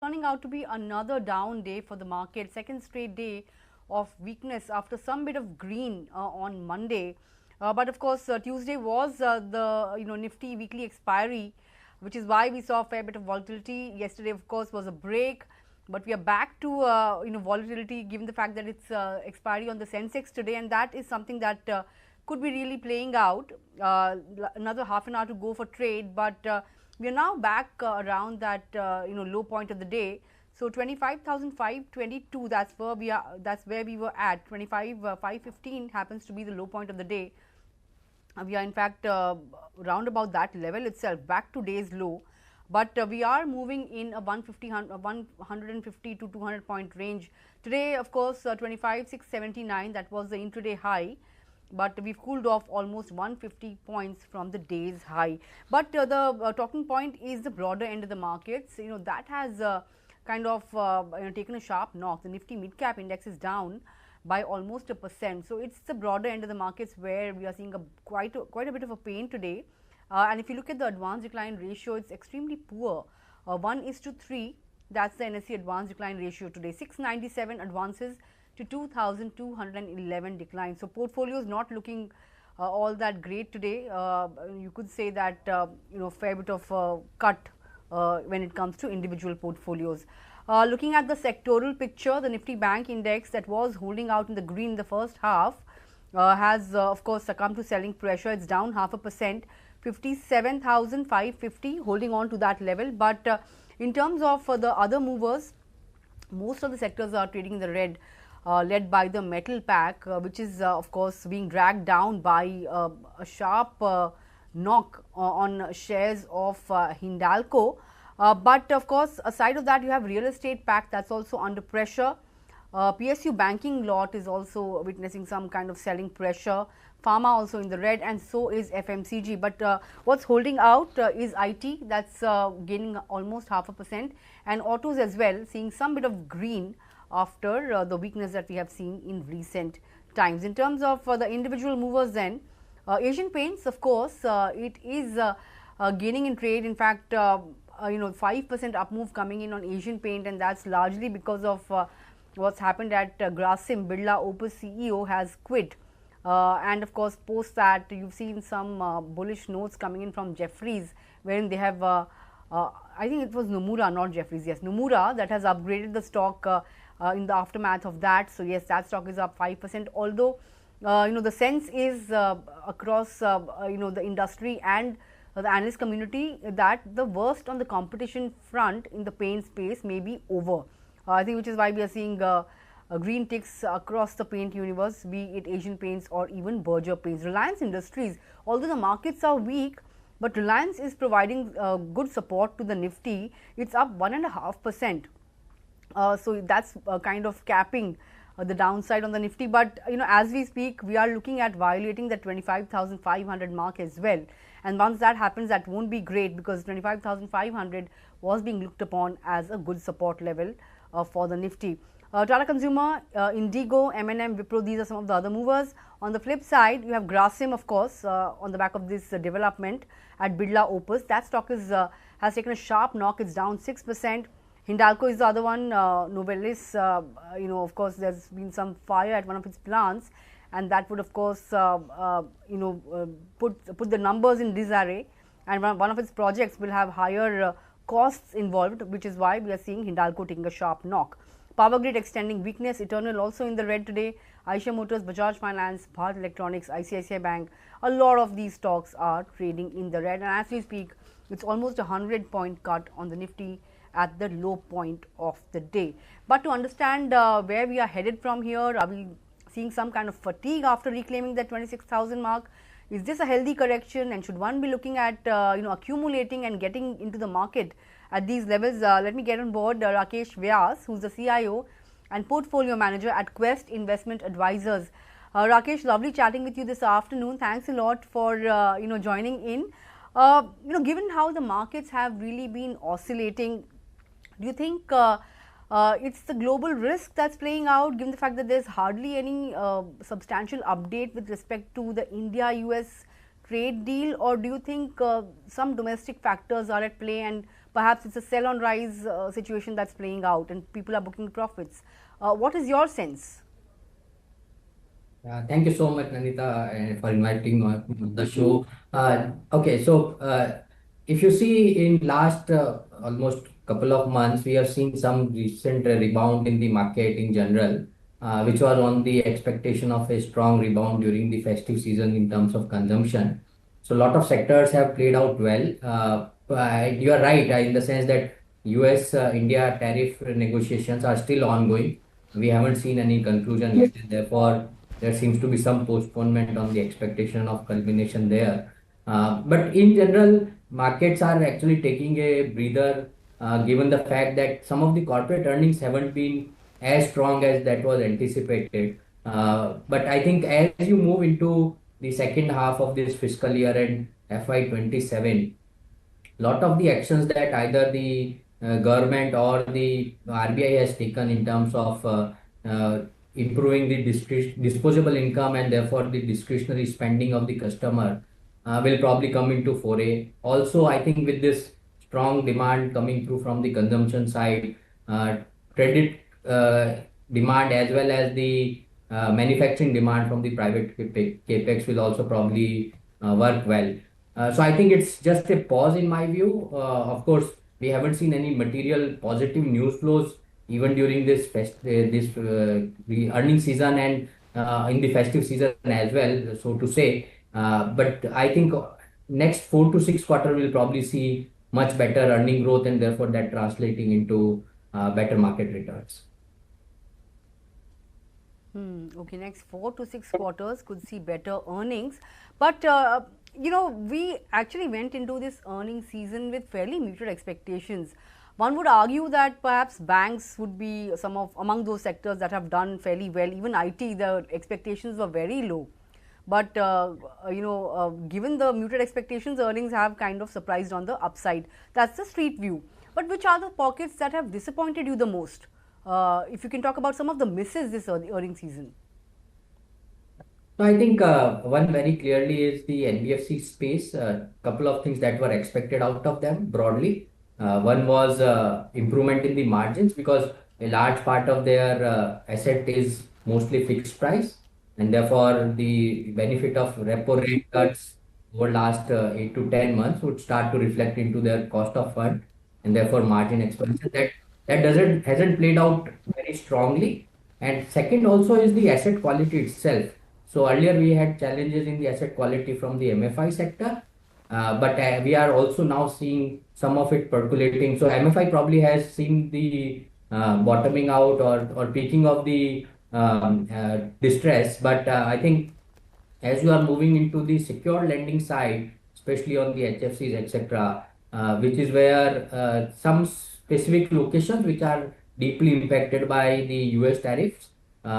Turning out to be another down day for the market, second straight day of weakness after some bit of green on Monday. But of course, Tuesday was the Nifty weekly expiry, which is why we saw a fair bit of volatility. Yesterday, of course, was a break, but we are back to volatility given the fact that it's expiry on the Sensex today, and that is something that could be really playing out. Another half an hour to go for trade, but we are now back around that low point of the day. So 25,522, that's where we were at. 25,515 happens to be the low point of the day. We are in fact round about that level itself, back to day's low, but we are moving in a 150 to 200 point range today. Of course, 25,679, that was the intraday high, but we've cooled off almost 150 points from the day's high. But the talking point is the broader end of the markets. That has kind of taken a sharp knock. The Nifty mid cap index is down by almost 1%. So it's the broader end of the markets where we are seeing quite a bit of a pain today. And if you look at the advanced decline ratio, it's extremely poor. 1:3. That's the NSE advanced decline ratio today. 697 advances to 2,211 decline. So portfolios not looking all that great today. You could say that fair bit of cut when it comes to individual portfolios. Looking at the sectoral picture, the Nifty Bank Index that was holding out in the green in the first half has of course succumbed to selling pressure. It's down 0.5%, 57,550, holding on to that level. But in terms of the other movers, most of the sectors are trading in the red, led by the metal pack, which is of course being dragged down by a sharp knock on shares of Hindalco. But of course, aside of that, you have real estate pack that's also under pressure. PSU banking lot is also witnessing some kind of selling pressure. Pharma also in the red, and so is FMCG. But what's holding out is IT, that's gaining almost 0.5%, and autos as well, seeing some bit of green after the weakness that we have seen in recent times. In terms of the individual movers then, Asian Paints, of course, it is gaining in trade. In fact, 5% up move coming in on Asian Paint, and that's largely because of what's happened at Grasim. Birla Opus CEO has quit, and of course post that you've seen some bullish notes coming in from Jefferies, wherein they have I think it was Nomura, not Jefferies, yes, Nomura, that has upgraded the stock in the aftermath of that. So yes, that stock is up 5%, although the sense is across the industry and the analyst community that the worst on the competition front in the paint space may be over. I think which is why we are seeing green ticks across the paint universe, be it Asian Paints or even Berger Paints. Reliance Industries, although the markets are weak, but Reliance is providing good support to the Nifty. It's up 1.5%. So that's kind of capping the downside on the Nifty. But as we speak, we are looking at violating the 25,500 mark as well. And once that happens, that won't be great, because 25,500 was being looked upon as a good support level for the Nifty. Tata Consumer, Indigo, M&M, Wipro, these are some of the other movers. On the flip side, you have Grasim, of course, on the back of this development at Birla Opus. That stock is has taken a sharp knock. It's down 6%. Hindalco is the other one. Novelis, of course, there's been some fire at one of its plants, and that would of course put the numbers in disarray, and one of its projects will have higher costs involved, which is why we are seeing Hindalco taking a sharp knock. Power Grid extending weakness. Eternal also in the red today. Eicher Motors, Bajaj Finance, Bharat Electronics, ICICI Bank, a lot of these stocks are trading in the red, and as we speak, it's almost a 100-point cut on the Nifty at the low point of the day. But to understand where we are headed from here, are we seeing some kind of fatigue after reclaiming that 26,000 mark? Is this a healthy correction, and should one be looking at accumulating and getting into the market at these levels? Let me get on board Rakesh Vyas, who's the CIO and portfolio manager at Quest Investment Advisors. Rakesh, lovely chatting with you this afternoon. Thanks a lot for joining in. Given how the markets have really been oscillating, do you think it's the global risk that's playing out, given the fact that there's hardly any substantial update with respect to the India-US trade deal, or do you think some domestic factors are at play and perhaps it's a sell on rise situation that's playing out and people are booking profits. What is your sense? Thank you so much, Nandita, for inviting on the show. Okay, so if you see in last almost couple of months, we have seen some recent rebound in the market in general, which was on the expectation of a strong rebound during the festive season in terms of consumption. So a lot of sectors have played out well. You are right in the sense that US-India tariff negotiations are still ongoing. We haven't seen any conclusion yet, and therefore there seems to be some postponement on the expectation of culmination there. But in general, markets are actually taking a breather given the fact that some of the corporate earnings haven't been as strong as that was anticipated. But I think as you move into the second half of this fiscal year and FY27, lot of the actions that either the government or the RBI has taken in terms of improving the disposable income and therefore the discretionary spending of the customer will probably come into foray. Also, I think with this strong demand coming through from the consumption side, uh, credit demand as well as the manufacturing demand from the private capex will also probably work well. So I think it's just a pause in my view. Of course, we haven't seen any material positive news flows even during the earning season and in the festive season as well, so to say. But I think next 4 to 6 quarter will probably see much better earning growth and therefore that translating into better market returns. Okay, next 4 to 6 quarters could see better earnings, but we actually went into this earnings season with fairly muted expectations. One would argue that perhaps banks would be some of among those sectors that have done fairly well. Even IT, the expectations were very low, but given the muted expectations, earnings have kind of surprised on the upside. That's the street view. But which are the pockets that have disappointed you the most? If you can talk about some of the misses this earnings season. So I think one very clearly is the NBFC space. A couple of things that were expected out of them broadly. One was improvement in the margins because a large part of their asset is mostly fixed price, and therefore the benefit of repo rate cuts over last 8 to 10 months would start to reflect into their cost of fund, and therefore margin expansion. That doesn't hasn't played out very strongly. And second also is the asset quality itself. So earlier we had challenges in the asset quality from the MFI sector, but we are also now seeing some of it percolating. So MFI probably has seen the bottoming out or peaking of the distress, but I think as you are moving into the secure lending side, especially on the HFCs, etc., which is where some specific locations which are deeply impacted by the US tariffs,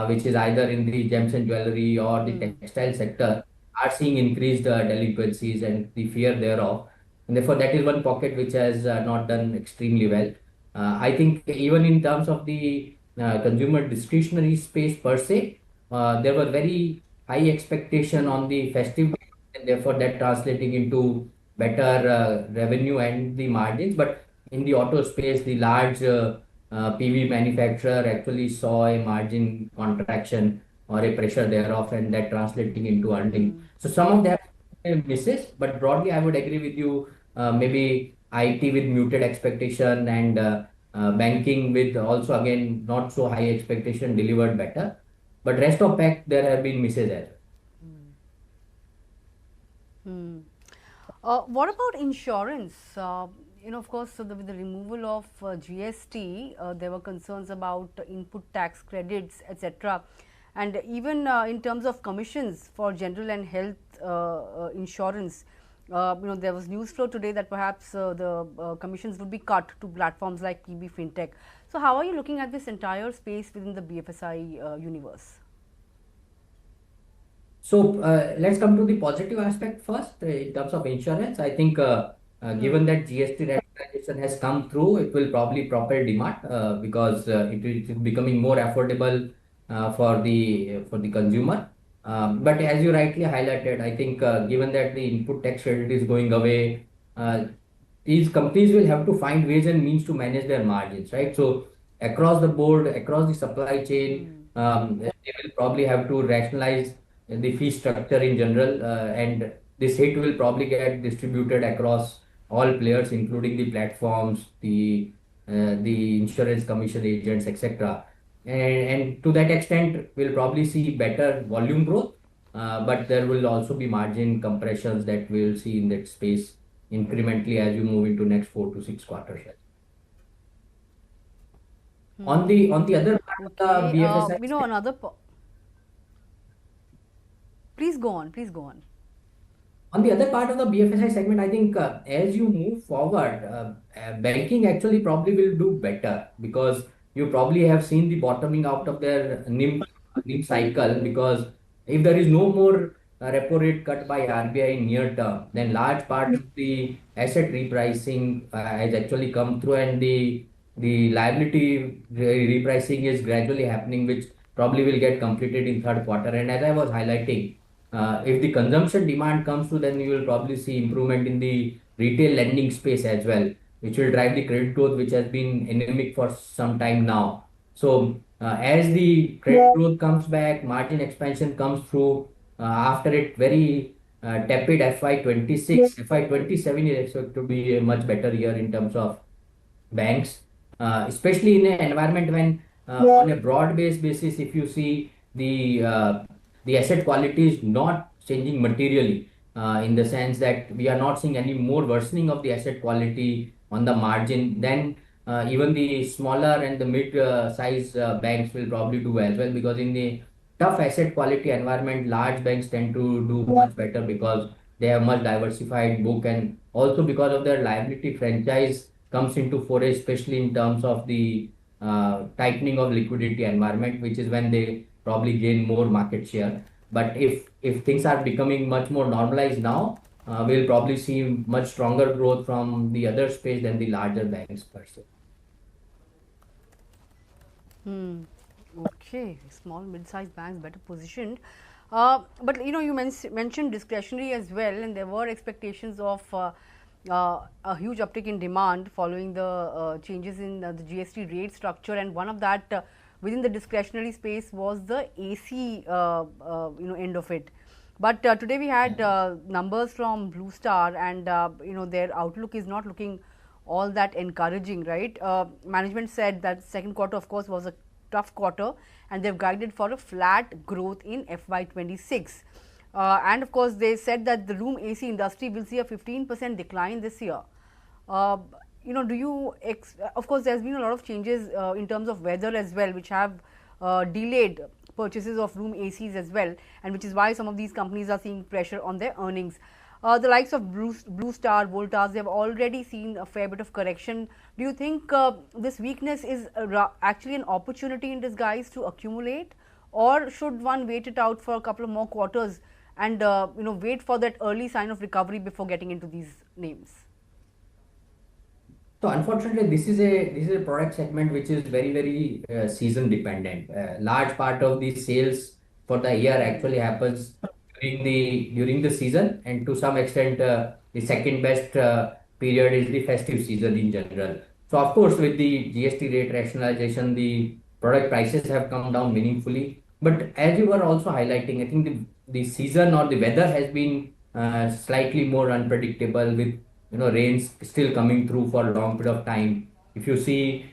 which is either in the gems and jewelry or the Hmm. textile sector, are seeing increased delinquencies and the fear thereof. And therefore, that is one pocket which has not done extremely well. I think even in terms of the consumer discretionary space per se, there were very high expectation on the festive days, and therefore that translating into better revenue and the margins. But in the auto space, the large PV manufacturer actually saw a margin contraction or a pressure thereof, and that translating into earning. Hmm. So some of them misses, but broadly, I would agree with you. Maybe IT with muted expectation and banking with also again not so high expectation delivered better. But rest of pack there have been misses as well. Hmm. What about insurance? Of course, so with the removal of GST, there were concerns about input tax credits, etc. And even in terms of commissions for general and health insurance, there was news flow today that perhaps the commissions would be cut to platforms like PB FinTech. So, how are you looking at this entire space within the BFSI universe? So let's come to the positive aspect first in terms of insurance. I think Hmm. given that GST rationalization has come through, it will probably propel demand because it is becoming more affordable for the consumer. But as you rightly highlighted, I think given that the input tax credit is going away, uh, these companies will have to find ways and means to manage their margins, right? So across the board, across the supply chain, they will probably have to rationalize the fee structure in general, and this hit will probably get distributed across all players, including the platforms, the insurance commission agents, etc. And to that extent, we'll probably see better volume growth, but there will also be margin compressions that we'll see in that space incrementally as you move into next 4 to 6 quarters. On the other part of the Okay. BFSI, Please go on. Please go on. on the other part of the BFSI segment, I think as you move forward, banking actually probably will do better because you probably have seen the bottoming out of their NIM cycle. Because if there is no more repo rate cut by RBI in near term, then large part of the asset repricing has actually come through, and the liability repricing is gradually happening, which probably will get completed in third quarter. And as I was highlighting, if the consumption demand comes to, then you will probably see improvement in the retail lending space as well, which will drive the credit growth, which has been anemic for some time now. So, as the credit growth comes back, margin expansion comes through after it very tepid FY26, FY27 is expected to be a much better year in terms of banks, especially in an environment when, on a broad-based basis, if you see the asset quality is not changing materially, in the sense that we are not seeing any more worsening of the asset quality on the margin, then even the smaller and the mid-size banks will probably do as well, because in the tough asset quality environment, large banks tend to do much better because they have much diversified book, and also because of their liability franchise comes into foray, especially in terms of the tightening of liquidity environment, which is when they probably gain more market share. But if things are becoming much more normalized now, we'll probably see much stronger growth from the other space than the larger banks per se. Okay, small mid-sized banks better positioned. But you mentioned discretionary as well, and there were expectations of a huge uptick in demand following the changes in the GST rate structure, and one of that within the discretionary space was the AC end of it. But today we had numbers from Blue Star, and their outlook is not looking all that encouraging, right? Management said that second quarter, of course, was a tough quarter, and they've guided for a flat growth in FY26. And of course, they said that the room AC industry will see a 15% decline this year. Do you, of course, there's been a lot of changes in terms of weather as well, which have delayed purchases of room ACs as well, and which is why some of these companies are seeing pressure on their earnings. The likes of Blue Star, Voltas, they have already seen a fair bit of correction. Do you think this weakness is actually an opportunity in disguise to accumulate, or should one wait it out for a couple of more quarters and wait for that early sign of recovery before getting into these names? So unfortunately, this is a product segment which is very season dependent. Large part of the sales for the year actually happens during the season, and to some extent, the second best period is the festive season in general. So of course, with the GST rate rationalization, the product prices have come down meaningfully. But as you were also highlighting, I think the season or the weather has been slightly more unpredictable, with rains still coming through for a long period of time. If you see,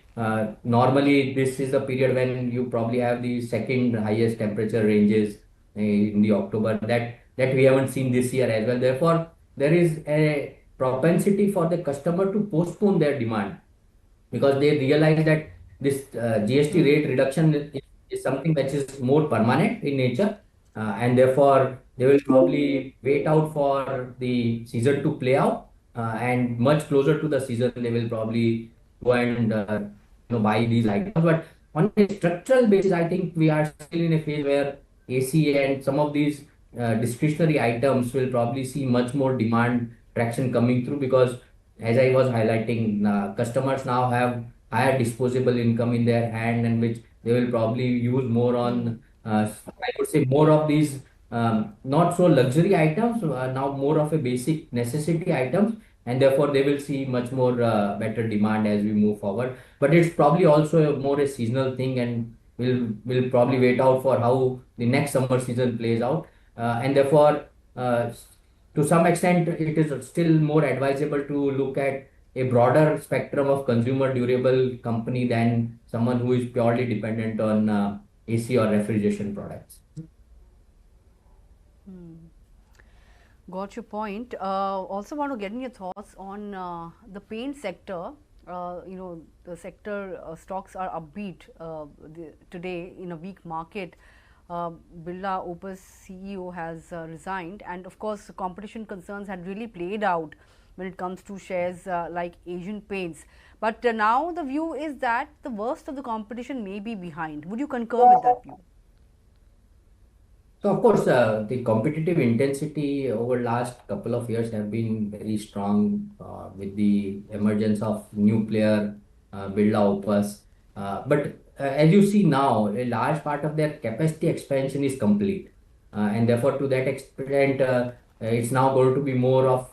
normally this is the period when you probably have the second highest temperature ranges in the October, that we haven't seen this year as well. Therefore, there is a propensity for the customer to postpone their demand, because they realize that this GST rate reduction is something which is more permanent in nature, and therefore they will probably wait out for the season to play out, and much closer to the season they will probably go and buy these items. But on a structural basis, I think we are still in a phase where AC and some of these discretionary items will probably see much more demand traction coming through, because as I was highlighting, customers now have higher disposable income in their hand, and which they will probably use more on, I would say, more of these not so luxury items, now more of a basic necessity items, and therefore they will see much more better demand as we move forward. But it's probably also more a seasonal thing, and we'll probably wait out for how the next summer season plays out. And therefore, to some extent, it is still more advisable to look at a broader spectrum of consumer durable company than someone who is purely dependent on AC or refrigeration products. Got your point. Also want to get in your thoughts on the paint sector. The sector stocks are upbeat today in a weak market. Birla Opus CEO has resigned, and of course, competition concerns had really played out when it comes to shares like Asian Paints. But now the view is that the worst of the competition may be behind. Would you concur with that view? So of course, the competitive intensity over last couple of years have been very strong with the emergence of new player, Birla Opus. But as you see now, a large part of their capacity expansion is complete, and therefore to that extent, it's now going to be more of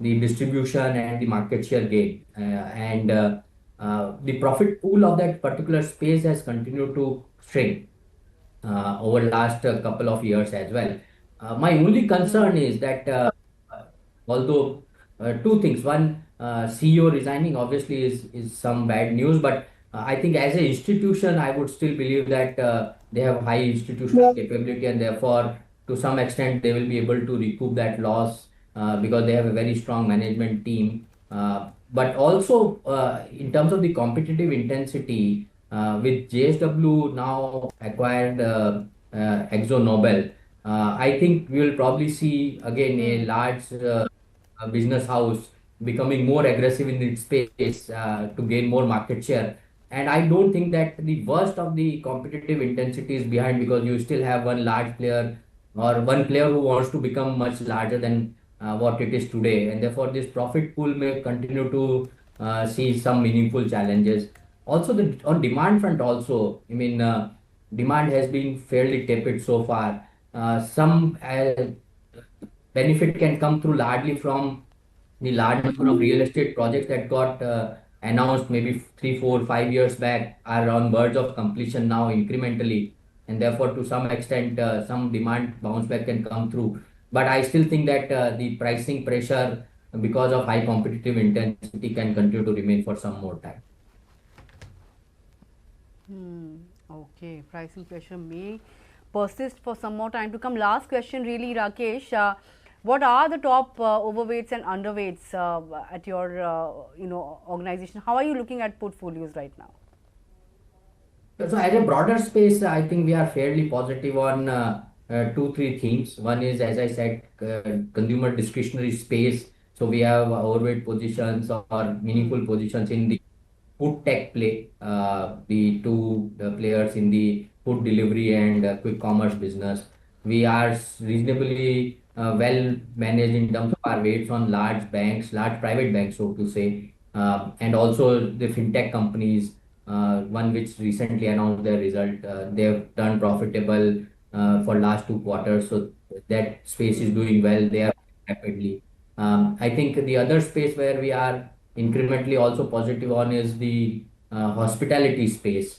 the distribution and the market share gain, and the profit pool of that particular space has continued to shrink over last couple of years as well. My only concern is that although two things, one, CEO resigning obviously is some bad news, but I think as an institution, I would still believe that they have high institutional capability, and therefore to some extent they will be able to recoup that loss because they have a very strong management team. But also in terms of the competitive intensity, with JSW now acquired Exxon Nobel, I think we will probably see again a large business house becoming more aggressive in its space to gain more market share. And I don't think that the worst of the competitive intensity is behind, because you still have one large player or one player who wants to become much larger than what it is today. And therefore, this profit pool may continue to see some meaningful challenges. Also, on demand front, also, I mean, demand has been fairly tepid so far. Some benefit can come through largely from the large number of real estate projects that got announced maybe 3, 4, 5 years back are on verge of completion now incrementally, and therefore to some extent some demand bounce back can come through. But I still think that the pricing pressure because of high competitive intensity can continue to remain for some more time. Okay, pricing pressure may persist for some more time to come. Last question, really, Rakesh. What are the top overweights and underweights at your organization? How are you looking at portfolios right now? So as a broader space, I think we are fairly positive on two, three themes. One is, as I said, consumer discretionary space. So we have overweight positions or meaningful positions in the food tech play, the two players in the food delivery and quick commerce business. We are reasonably well managed in terms of our weights on large banks, large private banks, so to say, and also the fintech companies. One which recently announced their result, they have turned profitable for last 2 quarters, so that space is doing well. They are rapidly. I think the other space where we are incrementally also positive on is the hospitality space.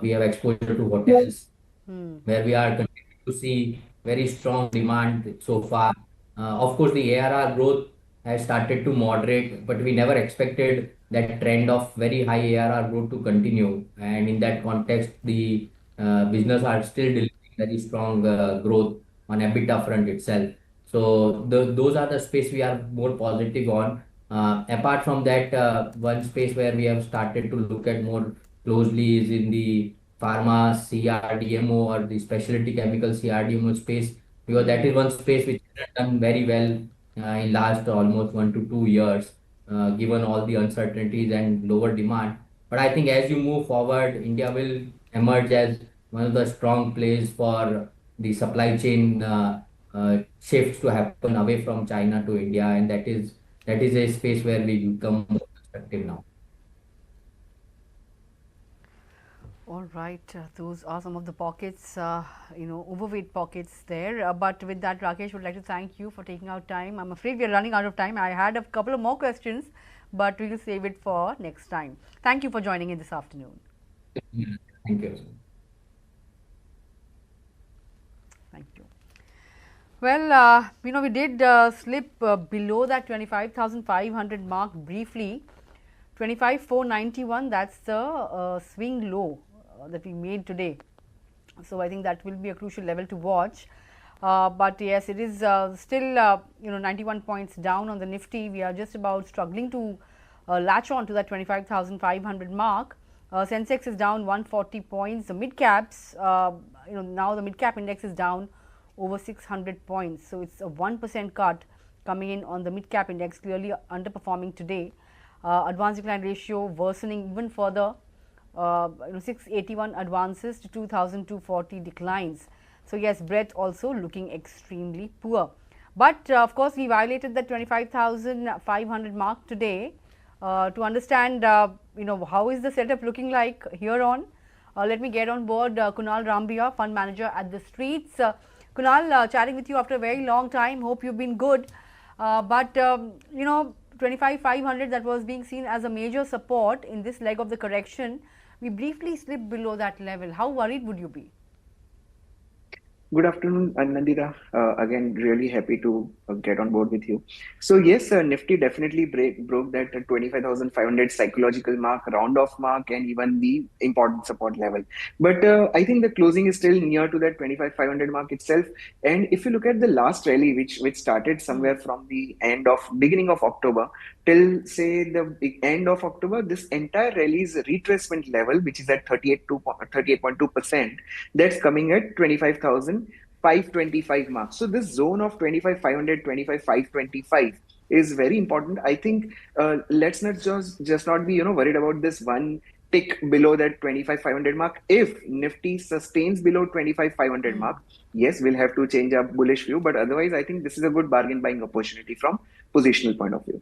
We have exposure to hotels where we are continuing to see very strong demand so far. Of course, the ARR growth has started to moderate, but we never expected that trend of very high ARR growth to continue. And in that context, the business are still delivering very strong growth on EBITDA front itself. So those are the space we are more positive on. Apart from that, one space where we have started to look at more closely is in the pharma CRDMO or the specialty chemical CRDMO space, because that is one space which has done very well in last almost 1 to 2 years, given all the uncertainties and lower demand. But I think as you move forward, India will emerge as one of the strong plays for the supply chain shifts to happen away from China to India, and that is a space where we become more constructive now. All right, those are some of the pockets, overweight pockets there. But with that, Rakesh, would like to thank you for taking out time. I'm afraid we are running out of time. I had a couple of more questions, but we will save it for next time. Thank you for joining in this afternoon. Yeah. Thank you. Thank you. Well, we did slip below that 25,500 mark briefly. 25,491, that's the swing low that we made today. So, I think that will be a crucial level to watch. But yes, it is still 91 points down on the Nifty. We are just about struggling to latch on to that 25,500 mark. Sensex is down 140 points. The mid caps, now the mid cap index is down over 600 points. So, it's a 1% cut coming in on the mid cap index, clearly underperforming today. Advance decline ratio worsening even further, 681 advances to 2,240 declines. So, yes, breadth also looking extremely poor. But of course, we violated the 25,500 mark today. To understand, how is the setup looking like here on? Let me get on board Kunal Rambhia, fund manager at the streets. Kunal, chatting with you after a very long time. Hope you've been good. But 25,500 that was being seen as a major support in this leg of the correction. We briefly slipped below that level. How worried would you be? Good afternoon, Nandita. Again, really happy to get on board with you. So yes, Nifty definitely broke that 25,500 psychological mark, round off mark, and even the important support level. But I think the closing is still near to that 25,500 mark itself. And if you look at the last rally, which started somewhere from the beginning of October till say the end of October, this entire rally's retracement level, which is at 38.2%, that's coming at 25,525 marks. So this zone of 25,500, 25,525 is very important. I think let's not just not be worried about this one tick below that 25,500 mark. If Nifty sustains below 25,500 mark, yes, we'll have to change our bullish view. But otherwise, I think this is a good bargain buying opportunity from positional point of view.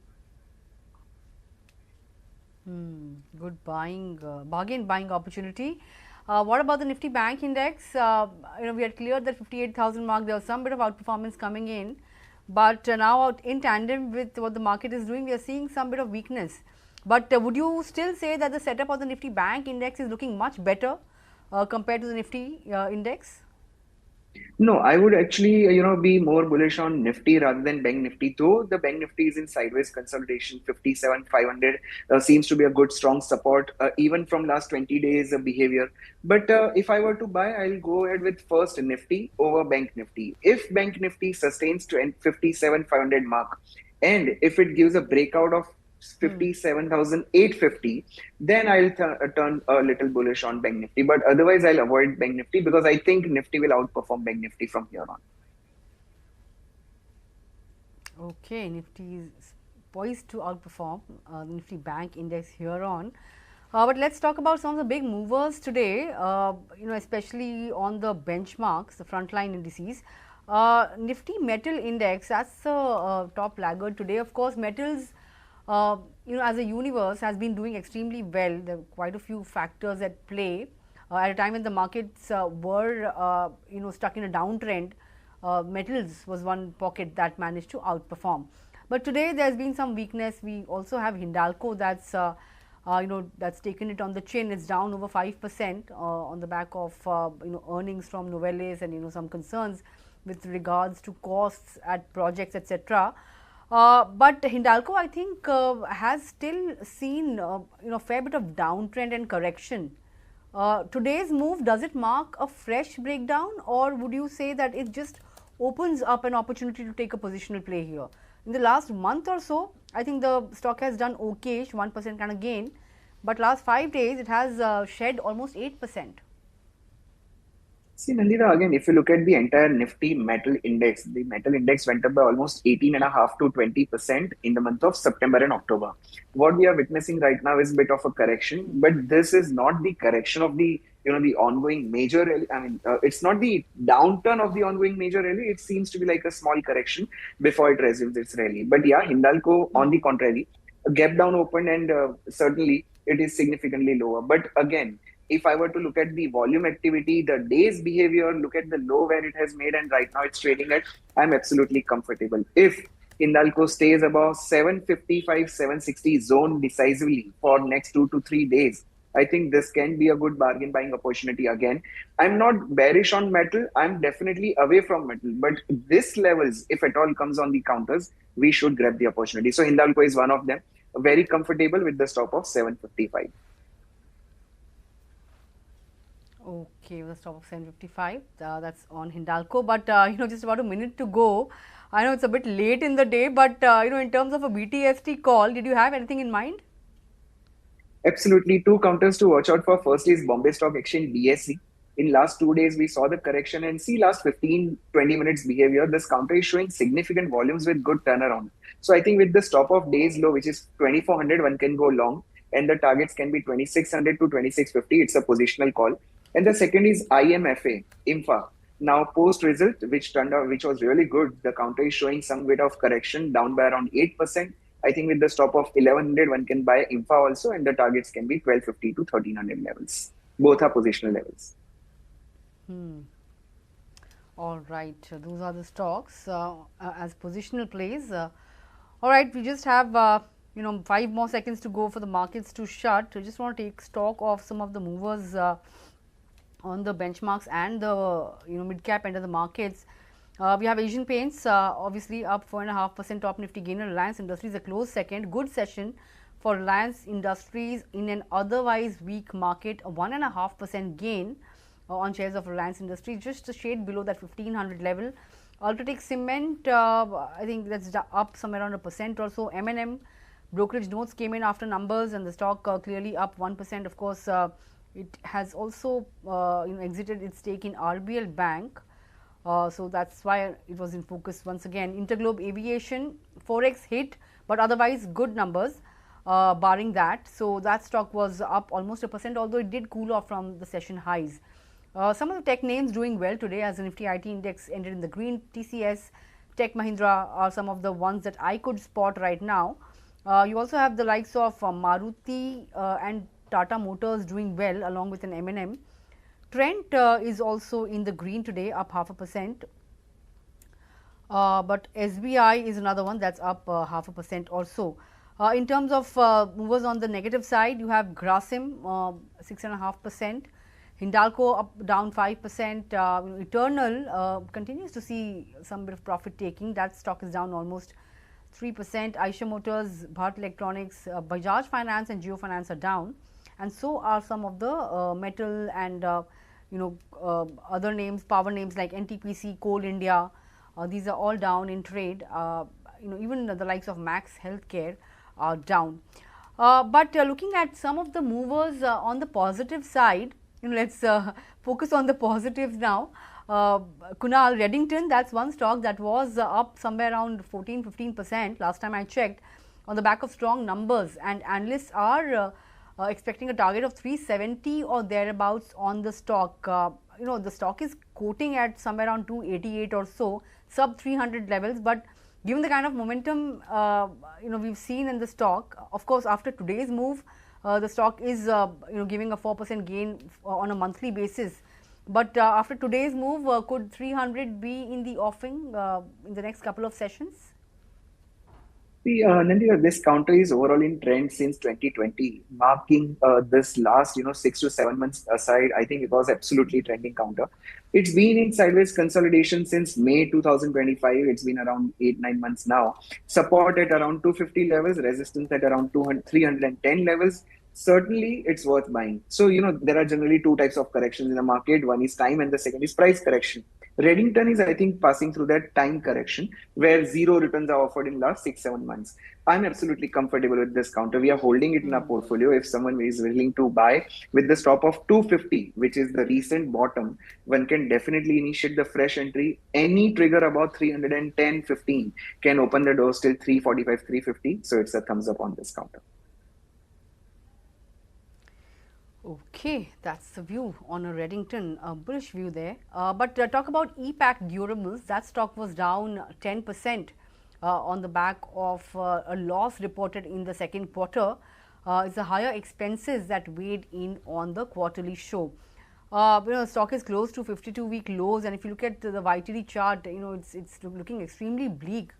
Good bargain buying opportunity. What about the Nifty Bank Index? We had cleared the 58,000 mark. There was some bit of outperformance coming in, but now in tandem with what the market is doing, we are seeing some bit of weakness. But would you still say that the setup of the Nifty Bank Index is looking much better compared to the Nifty Index? No, I would actually, be more bullish on Nifty rather than Bank Nifty. Though the Bank Nifty is in sideways consolidation, 57,500 seems to be a good strong support, even from last 20 days of behavior. But if I were to buy, I'll go ahead with first Nifty over Bank Nifty. If Bank Nifty sustains to 57,500 mark, and if it gives a breakout of 57,850, then I'll turn a little bullish on Bank Nifty. But otherwise, I'll avoid Bank Nifty because I think Nifty will outperform Bank Nifty from here on. Okay, Nifty is poised to outperform the Nifty Bank Index here on. But let's talk about some of the big movers today, especially on the benchmarks, the frontline indices. Nifty Metal Index, that's the top laggard today. Of course, metals as a universe has been doing extremely well. There are quite a few factors at play. At a time when the markets were stuck in a downtrend, metals was one pocket that managed to outperform. But today there has been some weakness. We also have Hindalco that's that's taken it on the chin. It's down over 5% on the back of earnings from Novelis and some concerns with regards to costs at projects, etc. But Hindalco, I think, has still seen fair bit of downtrend and correction. Today's move, does it mark a fresh breakdown, or would you say that it just opens up an opportunity to take a positional play here? In the last month or so, I think the stock has done okayish, 1% kind of gain, but last 5 days it has shed almost 8%. See, Nandita, again, if you look at the entire Nifty metal index, the metal index went up by almost 18.5 to 20% in the month of September and October. What we are witnessing right now is a bit of a correction, but this is not the correction of the the ongoing major rally. I mean, it's not the downturn of the ongoing major rally. It seems to be like a small correction before it resumes its rally. But yeah, Hindalco, on the contrary, a gap down opened, and certainly it is significantly lower. But again, if I were to look at the volume activity, the day's behavior, look at the low where it has made, and right now it's trading at, I'm absolutely comfortable. If Hindalco stays above 755, 760 zone decisively for next 2 to 3 days, I think this can be a good bargain buying opportunity again. I'm not bearish on metal. I'm definitely away from metal. But this levels, if at all comes on the counters, we should grab the opportunity. So Hindalco is one of them. Very comfortable with the stop of 755. Okay, the stop of 755. That's on Hindalco. But just about a minute to go. I know it's a bit late in the day, but in terms of a BTST call, did you have anything in mind? Absolutely. Two counters to watch out for. First is Bombay Stock Exchange BSE. In last 2 days, we saw the correction, and see last 15-20 minutes behavior. This counter is showing significant volumes with good turnaround. So I think with the stop of days low, which is 2400, one can go long, and the targets can be 2600 to 2650. It's a positional call. And the second is IMFA, IMFA. Now post result, which turned out, which was really good, the counter is showing some bit of correction down by around 8%. I think with the stop of 1100, one can buy IMFA also, and the targets can be 1250 to 1300 levels. Both are positional levels. All right, those are the stocks as positional plays. All right, we just have 5 more seconds to go for the markets to shut. I just want to take stock of some of the movers on the benchmarks and the mid cap end of the markets. We have Asian Paints obviously up 4.5%, top Nifty gainer. Reliance Industries a close second. Good session for Reliance Industries in an otherwise weak market. A 1.5% gain on shares of Reliance Industries, just a shade below that 1500 level. Ultratech Cement, I think that's up somewhere around 1% or so. M&M brokerage notes came in after numbers, and the stock clearly up 1%. Of course, it has also exited its stake in RBL Bank. So that's why it was in focus once again. Interglobe Aviation, Forex hit, but otherwise good numbers barring that. So that stock was up almost 1%, although it did cool off from the session highs. Some of the tech names doing well today as the Nifty IT index ended in the green. TCS, Tech Mahindra are some of the ones that I could spot right now. You also have the likes of Maruti and Tata Motors doing well along with an M&M. Trent is also in the green today, up 0.5%. But SBI is another one that's up 0.5% or so. In terms of movers on the negative side, you have Grasim 6.5%. Hindalco up down 5%. Eternal continues to see some bit of profit taking. That stock is down almost 3%. Eicher Motors, Bharat Electronics, Bajaj Finance and Jio Finance are down, and so are some of the metal and other names, power names like NTPC, Coal India. These are all down in trade. Even the likes of Max Healthcare are down. But looking at some of the movers on the positive side, let's focus on the positives now. Kunal, Reddington, that's one stock that was up somewhere around 14-15% last time I checked, on the back of strong numbers, and analysts are expecting a target of 370 or thereabouts on the stock. The stock is quoting at somewhere around 288 or so, sub 300 levels, but given the kind of momentum we've seen in the stock, of course after today's move, the stock is giving a 4% gain on a monthly basis. But after today's move, could 300 be in the offing in the next couple of sessions? See, Nandita, this counter is overall in trend since 2020, marking this last 6 to 7 months aside. I think it was absolutely trending counter. It's been in sideways consolidation since May 2025. It's been around 8-9 months now. Support at around 250 levels, resistance at around 310 levels. Certainly, it's worth buying. So, there are generally two types of corrections in the market. One is time and the second is price correction. Reddington is, I think, passing through that time correction where zero returns are offered in last 6-7 months. I'm absolutely comfortable with this counter. We are holding it in our portfolio. If someone is willing to buy with the stop of 250, which is the recent bottom, one can definitely initiate the fresh entry. Any trigger about 310.15 can open the doors till 345, 350. So it's a thumbs up on this counter. Okay, that's the view on a Reddington, bullish view there. But talk about EPAC Durables, that stock was down 10% on the back of a loss reported in the second quarter. It's the higher expenses that weighed in on the quarterly show. Stock is close to 52-week lows, and if you look at the YTD chart, it's looking extremely bleak.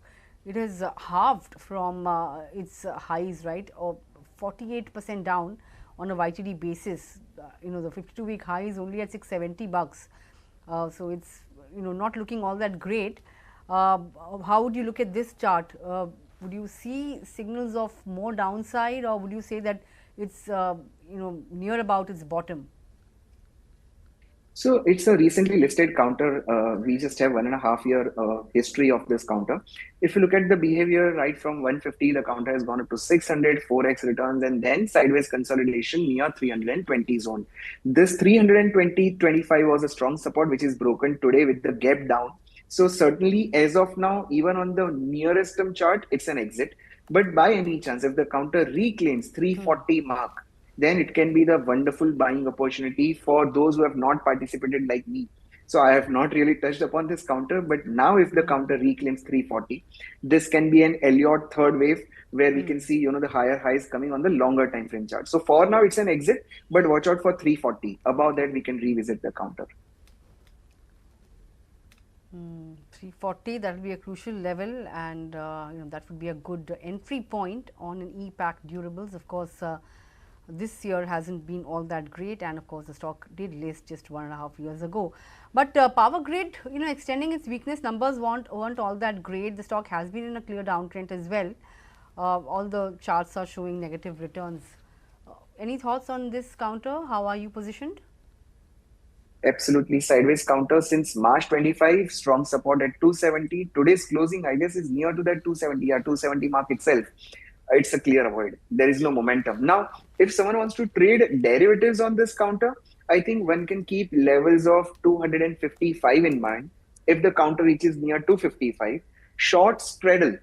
It has halved from its highs, right, or 48% down on a YTD basis. The 52-week high is only at $670. So it's not looking all that great. How would you look at this chart? Would you see signals of more downside, or would you say that it's near about its bottom? So it's a recently listed counter. We just have 1.5 year history of this counter. If you look at the behavior right from 150, the counter has gone up to 600, 4x returns, and then sideways consolidation near 320 zone. This 320.25 was a strong support, which is broken today with the gap down. So certainly, as of now, even on the nearest term chart, it's an exit. But by any chance, if the counter reclaims 340 mark, then it can be the wonderful buying opportunity for those who have not participated like me. So I have not really touched upon this counter, but now if the counter reclaims 340, this can be an Elliott third wave where we can see, the higher highs coming on the longer time frame chart. So for now, it's an exit, but watch out for 340. Above that, we can revisit the counter. 340, that will be a crucial level, and that would be a good entry point on an e-pack durables. Of course, this year hasn't been all that great, and of course the stock did list just 1.5 years ago. But Power Grid, extending its weakness, numbers weren't all that great. The stock has been in a clear downtrend as well. All the charts are showing negative returns. Any thoughts on this counter? How are you positioned? Absolutely sideways counter since March 25, strong support at 270. Today's closing, I guess, is near to that 270 or 270 mark itself. It's a clear avoid. There is no momentum. Now, if someone wants to trade derivatives on this counter, I think one can keep levels of 255 in mind. If the counter reaches near 255, short straddle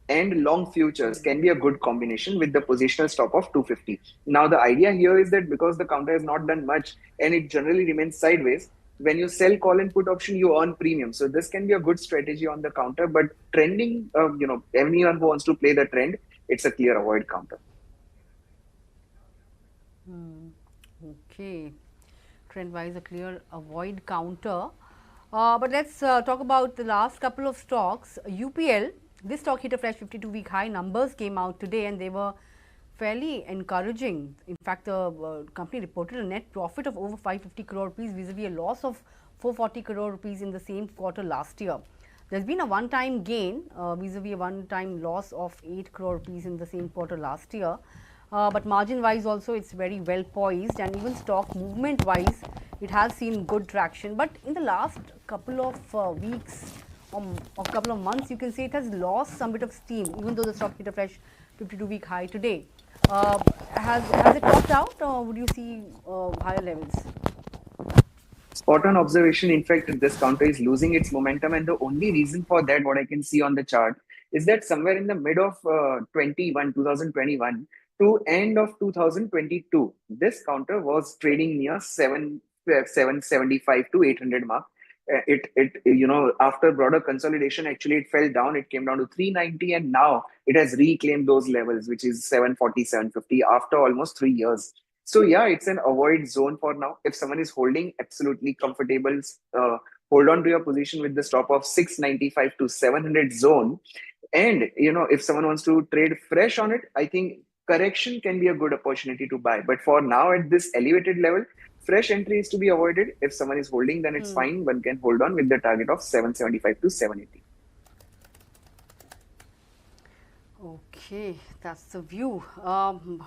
and long futures can be a good combination with the positional stop of 250. Now, the idea here is that because the counter has not done much and it generally remains sideways, when you sell call and put option, you earn premium. So this can be a good strategy on the counter. But trending, anyone who wants to play the trend, it's a clear avoid counter. Okay, trend wise a clear avoid counter. But let's talk about the last couple of stocks. UPL, this stock hit a fresh 52-week high. Numbers came out today and they were fairly encouraging. In fact, the company reported a net profit of over 550 crore rupees vis-a-vis a loss of 440 crore rupees in the same quarter last year. There's been a one-time gain vis-a-vis a one-time loss of 8 crore rupees in the same quarter last year. But margin-wise also it's very well poised, and even stock movement-wise it has seen good traction. But in the last couple of weeks or couple of months, you can say it has lost some bit of steam, even though the stock hit a fresh 52-week high today. Has it topped out, or would you see higher levels? Spot on observation. In fact, this counter is losing its momentum, and the only reason for that, what I can see on the chart, is that somewhere in the mid of 2021 to end of 2022, this counter was trading near 775 to 800 mark. After broader consolidation, actually it fell down. It came down to 390, and now it has reclaimed those levels, which is 740, 750 after almost 3 years. So yeah, it's an avoid zone for now. If someone is holding, absolutely comfortable, hold on to your position with the stop of 695 to 700 zone. And if someone wants to trade fresh on it, I think correction can be a good opportunity to buy. But for now, at this elevated level, fresh entry is to be avoided. If someone is holding, then it's fine. One can hold on with the target of 775 to 780. Okay, that's the view.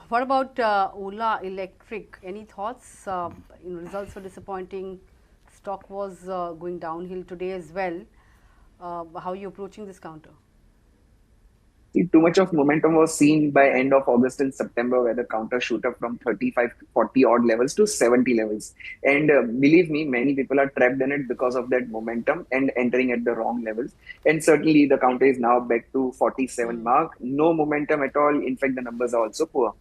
What about Ola Electric? Any thoughts? Results were disappointing. Stock was going downhill today as well. How are you approaching this counter? Too much of momentum was seen by end of August and September, where the counter shoot up from 35 to 40 odd levels to 70 levels. And believe me, many people are trapped in it because of that momentum and entering at the wrong levels. And certainly the counter is now back to 47 mark. No momentum at all. In fact, the numbers are also poor.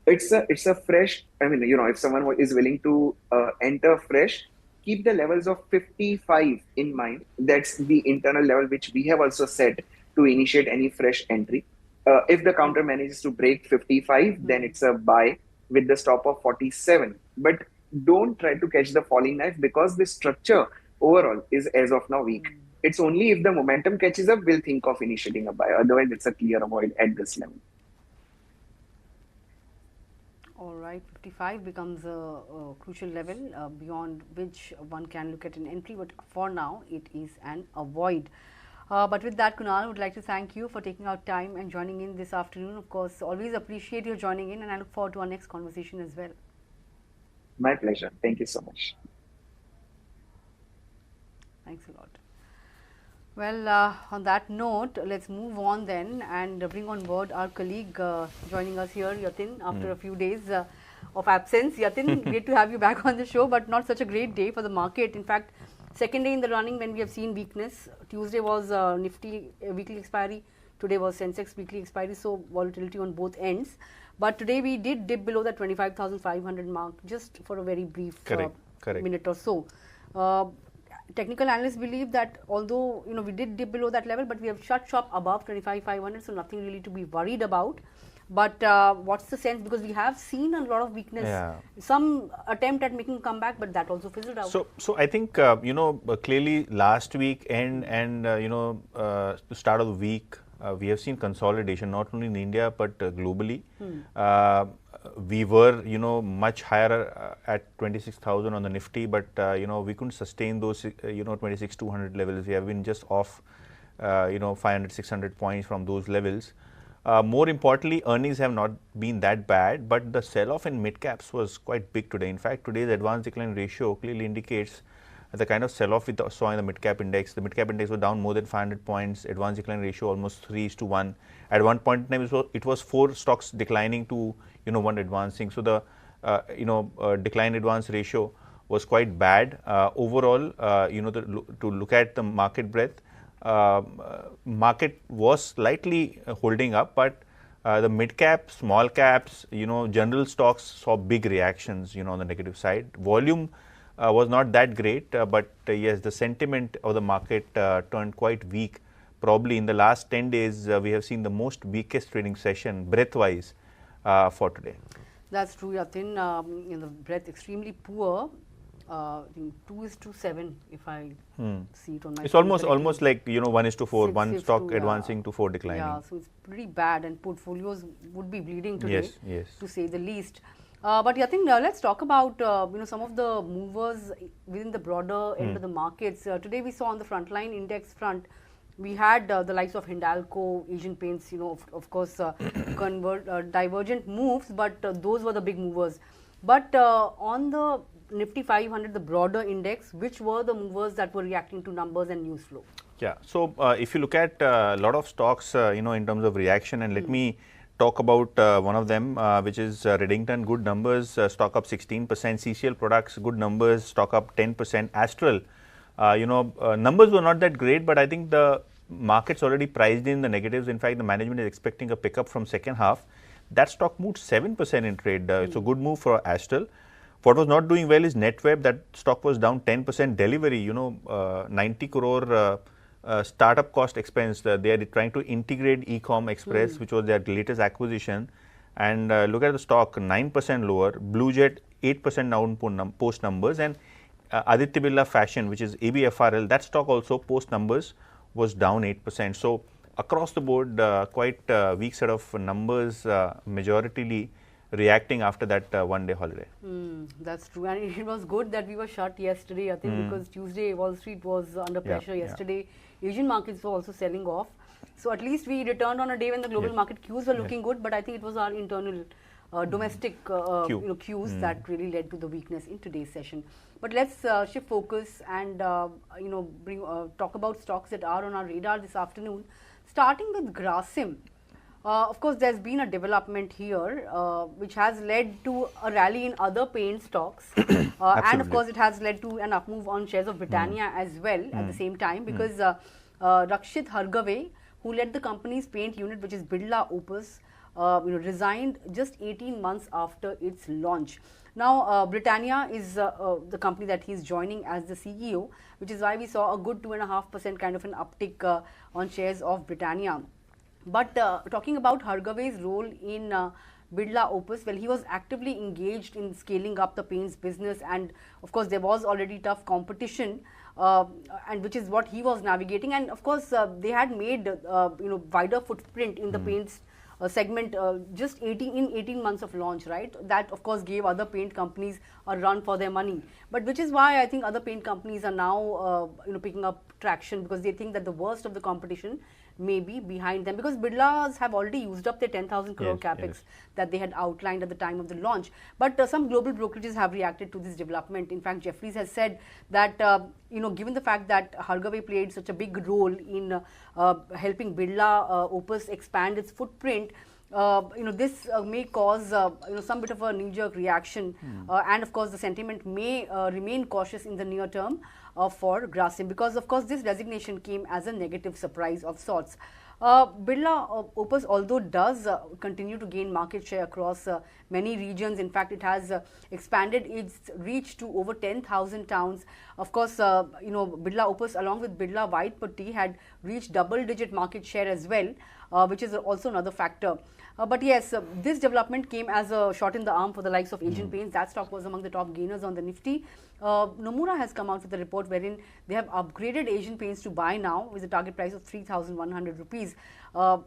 It's a fresh, if someone is willing to enter fresh, keep the levels of 55 in mind. That's the internal level which we have also set to initiate any fresh entry. If the counter manages to break 55, then it's a buy with the stop of 47. But don't try to catch the falling knife because the structure overall is as of now weak. It's only if the momentum catches up, we'll think of initiating a buy. Otherwise, it's a clear avoid at this level. All right, 55 becomes a crucial level beyond which one can look at an entry, but for now it is an avoid. But with that, Kunal, I would like to thank you for taking out time and joining in this afternoon. Of course, always appreciate your joining in, and I look forward to our next conversation as well. My pleasure. Thank you so much. Thanks a lot. Well, on that note, let's move on then and bring on board our colleague joining us here, Yatin, after a few days of absence. Yatin, great to have you back on the show, but not such a great day for the market. In fact, second day in the running when we have seen weakness. Tuesday was Nifty weekly expiry. Today was Sensex weekly expiry, so volatility on both ends. But today we did dip below the 25,500 mark just for a very brief minute or so. Technical analysts believe that although we did dip below that level, but we have shut shop above 25,500, so nothing really to be worried about. But what's the sense? Because we have seen a lot of weakness, some attempt at making a comeback, but that also fizzled out. So I think clearly last week and the start of the week we have seen consolidation not only in India but globally. We were much higher at 26,000 on the Nifty, but we couldn't sustain those 26,200 levels. We have been just off 500, 600 points from those levels. More importantly, earnings have not been that bad, but the sell-off in mid-caps was quite big today. In fact, today's advance decline ratio clearly indicates the kind of sell-off we saw in the mid-cap index. The mid-cap index was down more than 500 points, advance decline ratio almost 3:1. At one point in time, it was 4 stocks declining to 1 advancing. So the decline advance ratio was quite bad. Overall, to look at the market breadth, market was slightly holding up, but the mid cap, small caps, general stocks saw big reactions, on the negative side. Volume was not that great, but yes, the sentiment of the market turned quite weak. Probably in the last 10 days, we have seen the most weakest trading session breadth-wise for today. That's true, Yatin. The breadth extremely poor. I think 2:7 if I see it on my. It's almost like 1:4, one stock advancing to 4 declining. Yeah, so it's pretty bad, and portfolios would be bleeding today, yes, to say the least. But Yatin, let's talk about some of the movers within the broader end of the markets. Today we saw on the frontline index front, we had the likes of Hindalco, Asian Paints, of course, divergent moves, but those were the big movers. But on the Nifty 500, the broader index, which were the movers that were reacting to numbers and news flow? Yeah, so if you look at a lot of stocks, in terms of reaction, and let me talk about one of them, which is Redington. Good numbers, stock up 16%. CCL Products, good numbers, stock up 10%. Astral, numbers were not that great, but I think the market's already priced in the negatives. In fact, the management is expecting a pickup from second half. That stock moved 7% in trade. It's a good move for Astral. What was not doing well is NetWeb. That stock was down 10%. Delivery, 90 crore startup cost expense. They are trying to integrate Ecom Express, which was their latest acquisition. And look at the stock, 9% lower. Blue Jet, 8% down post numbers. And Aditya Birla Fashion, which is ABFRL, that stock also post numbers was down 8%. So across the board, quite weak set of numbers, majoritarily reacting after that one-day holiday. That's true, and it was good that we were shut yesterday, I think, because Tuesday Wall Street was under pressure yesterday. Asian markets were also selling off. So at least we returned on a day when the global market cues were looking good, but I think it was our internal domestic cues that really led to the weakness in today's session. But let's shift focus and talk about stocks that are on our radar this afternoon, starting with Grasim. Of course, there's been a development here which has led to a rally in other paint stocks, and of course it has led to an up move on shares of Britannia as well at the same time, because Rakshit Hargave, who led the company's paint unit, which is Birla Opus, resigned just 18 months after its launch. Now, Britannia is the company that he's joining as the CEO, which is why we saw a good 2.5% kind of an uptick on shares of Britannia. But talking about Hargave's role in Birla Opus, well, he was actively engaged in scaling up the paints business, and of course, there was already tough competition, and which is what he was navigating. And of course, they had made wider footprint in the paints segment just 18 months of launch, right? That of course gave other paint companies a run for their money. But which is why I think other paint companies are now picking up traction, because they think that the worst of the competition may be behind them, because Birlas have already used up their 10,000 crore capex that they had outlined at the time of the launch. But some global brokerages have reacted to this development. In fact, Jefferies has said that given the fact that Hargave played such a big role in helping Birla Opus expand its footprint, this may cause some bit of a knee-jerk reaction, and of course the sentiment may remain cautious in the near term for Grasim, because of course this resignation came as a negative surprise of sorts. Birla Opus, although does continue to gain market share across many regions, in fact it has expanded its reach to over 10,000 towns. Of course, Birla Opus along with Birla White Putty had reached double-digit market share as well, which is also another factor. But yes, this development came as a shot in the arm for the likes of Asian Paints. That stock was among the top gainers on the Nifty. Nomura has come out with a report wherein they have upgraded Asian Paints to buy now with a target price of 3,100 rupees.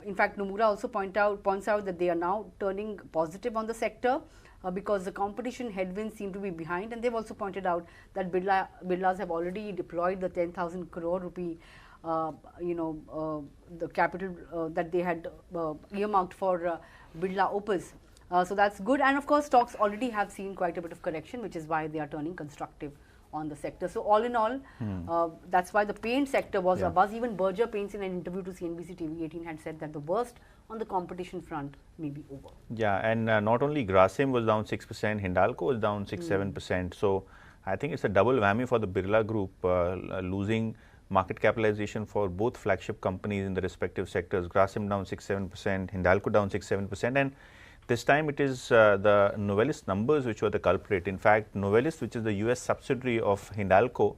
In fact, Nomura also points out that they are now turning positive on the sector because the competition headwinds seem to be behind, and they've also pointed out that Birlas have already deployed the 10,000 crore rupee the capital that they had earmarked for Birla Opus. So that's good, and of course stocks already have seen quite a bit of correction, which is why they are turning constructive on the sector. So all in all, that's why the paint sector was a buzz. Even Berger Paints, in an interview to CNBC TV 18, had said that the worst on the competition front may be over. Yeah, and not only Grasim was down 6%, Hindalco was down 6-7%. So I think it's a double whammy for the Birla Group, losing market capitalization for both flagship companies in the respective sectors. Grasim down 6-7%, Hindalco down 6-7%, and this time it is the Novelis numbers which were the culprit. In fact, Novelis, which is the US subsidiary of Hindalco,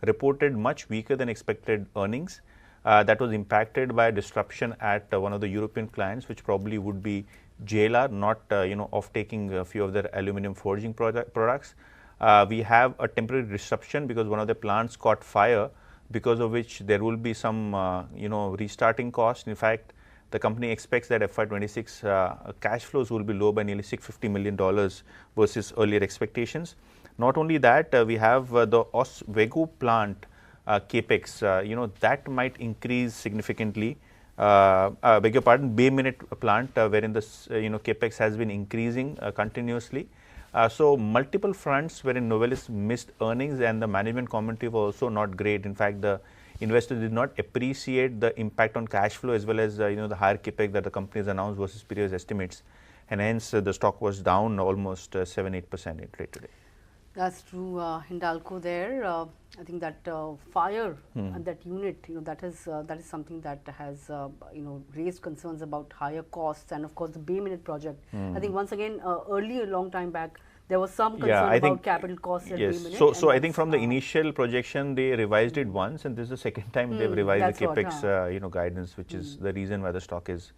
reported much weaker than expected earnings. That was impacted by a disruption at one of the European clients, which probably would be JLR, not off taking a few of their aluminum forging products. We have a temporary disruption because one of the plants caught fire, because of which there will be some restarting costs. In fact, the company expects that FY26 cash flows will be low by nearly $650 million versus earlier expectations. Not only that, we have the Oswego plant capex, that might increase significantly. Beg your pardon, Bay Minette plant, wherein the capex has been increasing continuously. So multiple fronts wherein Novelis missed earnings, and the management commentary was also not great. In fact, the investors did not appreciate the impact on cash flow as well as the higher capex that the company has announced versus previous estimates, and hence the stock was down almost 7-8% in trade today. That's true. Hindalco there, I think that fire at that unit, that is something that has raised concerns about higher costs, and of course the Bay Minette project. I think once again, earlier, a long time back, there was some concern about capital costs at Bay Minette. So I think from the initial projection, they revised it once, and this is the second time they've revised the capex guidance, which is the reason why the stock is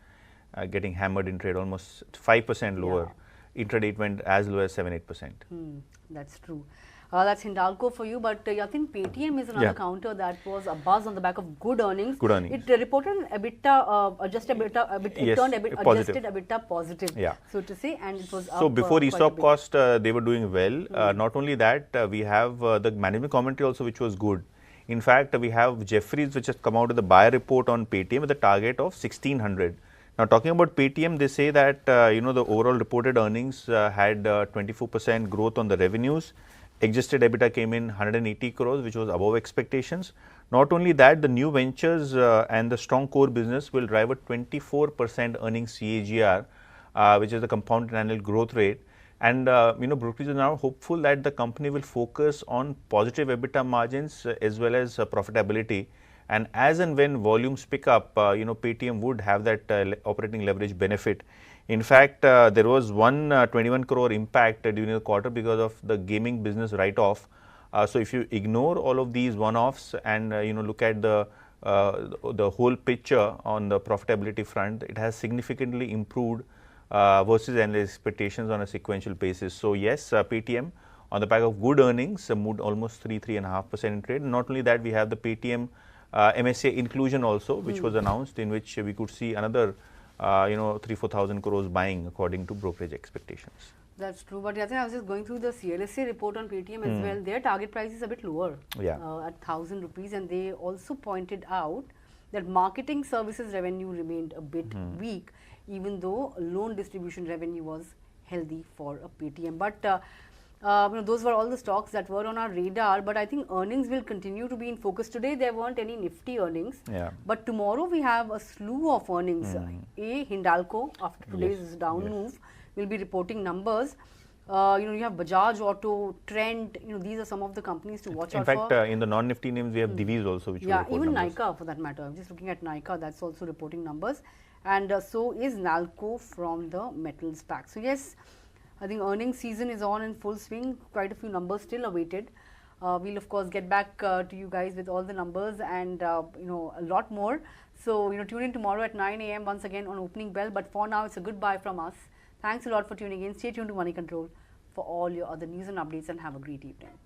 getting hammered in trade, almost 5% lower. Intraday it went as low as 7-8%. That's true. That's Hindalco for you, but Yatin, Paytm is another counter that was a buzz on the back of good earnings. It reported an EBITDA, adjusted EBITDA positive, so to say, and it was so up, before ESOP cost, they were doing well. Not only that, we have the management commentary also, which was good. In fact, we have Jefferies, which has come out with a buyer report on Paytm with a target of 1,600. Now, talking about Paytm, they say that the overall reported earnings had 24% growth on the revenues. Adjusted EBITDA came in 180 crores, which was above expectations. Not only that, the new ventures and the strong core business will drive a 24% earnings CAGR, which is the compounded annual growth rate. And brokerages are now hopeful that the company will focus on positive EBITDA margins as well as profitability. And as and when volumes pick up, Paytm would have that operating leverage benefit. In fact, there was 121 crore impact during the quarter because of the gaming business write-off. So if you ignore all of these one-offs and look at the the whole picture on the profitability front, it has significantly improved versus analyst expectations on a sequential basis. So yes, Paytm on the back of good earnings moved almost 3.5% in trade. Not only that, we have the Paytm MSCI inclusion also, which was announced, in which we could see another 3,000-4,000 crores buying according to brokerage expectations. That's true, but Yatin, I was just going through the CLSA report on Paytm as well. Their target price is a bit lower, at 1,000 rupees, and they also pointed out that marketing services revenue remained a bit weak, even though loan distribution revenue was healthy for a Paytm. But those were all the stocks that were on our radar. But I think earnings will continue to be in focus. Today there weren't any Nifty earnings, but tomorrow we have a slew of earnings. Hindalco, after today's down move, will be reporting numbers. You have Bajaj Auto, Trent. These are some of the companies to watch out for. In fact, in the non-Nifty names, we have Divi's also, which will report even numbers. Nykaa for that matter. I'm just looking at Nykaa. That's also reporting numbers, and so is Nalco from the metals pack. So yes, I think earnings season is on in full swing. Quite a few numbers still awaited. We'll of course get back to you guys with all the numbers and a lot more. So tune in tomorrow at 9 a.m. once again on opening bell. But for now, it's a goodbye from us. Thanks a lot for tuning in. Stay tuned to Moneycontrol for all your other news and updates, and have a great evening.